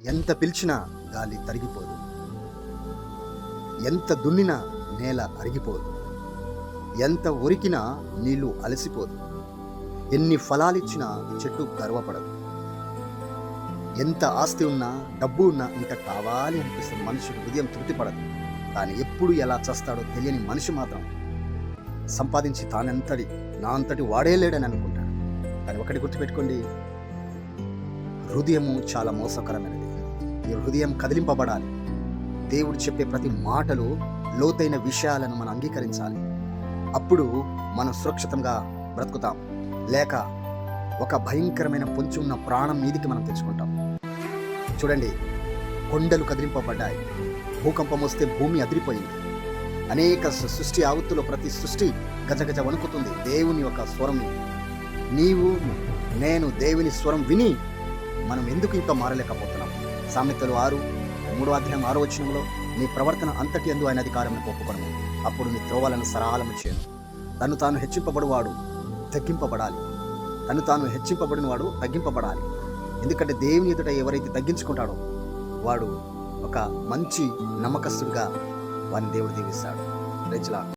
ఎంత పిలిచినా గాలి తరిగిపోదు, ఎంత దున్నినా నేల అరిగిపోదు, ఎంత ఒరికినా నీళ్లు అలసిపోదు, ఎన్ని ఫలాలిచ్చినా చెట్టు గర్వపడదు. ఎంత ఆస్తి ఉన్నా, డబ్బు ఉన్నా ఇంకా కావాలి అనిపిస్తే మనిషి హృదయం తృప్తిపడదు. కానీ ఎప్పుడు ఎలా చేస్తాడో తెలియని మనిషి మాత్రం సంపాదించి నా అంతటి వాడే లేడని అనుకుంటాడు. కానీ ఒకటి గుర్తుపెట్టుకోండి, హృదయము చాలా మోసకరమైనది. ఈ హృదయం కదిలింపబడాలి. దేవుడు చెప్పే ప్రతి మాటలు లోతైన విషయాలను మనం అంగీకరించాలి. అప్పుడు మనం సురక్షితంగా బ్రతుకుతాం. లేక ఒక భయంకరమైన పొంచి ఉన్న ప్రాణం మీదికి మనం తెచ్చుకుంటాం. చూడండి, కొండలు కదిలింపబడ్డాయి, భూకంపం వస్తే భూమి అదిరిపోయింది. అనేక సృష్టి ఆవృత్తులో ప్రతి సృష్టి గజగజ వణుకుతుంది దేవుని యొక్క స్వరం. నీవు నేను దేవుని స్వరం విని మనం ఎందుకు ఇంకా మారలేకపోతున్నాం? సామెతలు 3:6 నీ ప్రవర్తన అంతటి యందు ఆయన అధికారమును ఒప్పుకొనము, అప్పుడు నీ త్రోవలను సరళము చేయను. తను తాను హెచ్చింపబడినవాడు తగ్గింపబడాలి. ఎందుకంటే దేవుని ఎదుట ఎవరైతే తగ్గించుకుంటాడో వాడు ఒక మంచి నమ్మకస్తుడిగా వారిని దేవుడు దీవిస్తాడు.